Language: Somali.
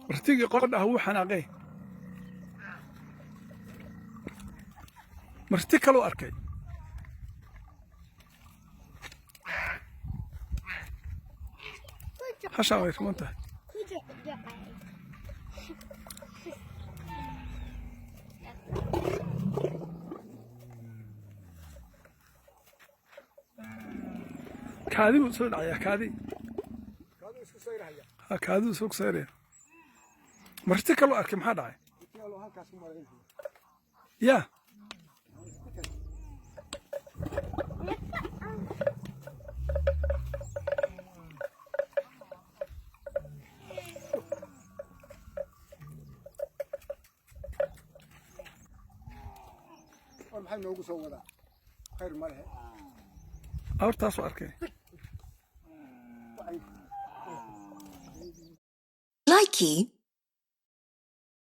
martigii qordhaha wuu xanaaqay marti kaloo arkay hashaan way ruman tahay kaadi buu soo dhacayaa kaadi kaadi soo saaraya marti kaloo arkay maxaa dhacay yaa maxay noogu soo wadaa khayr ma lehe awrtaas oo arkay Likey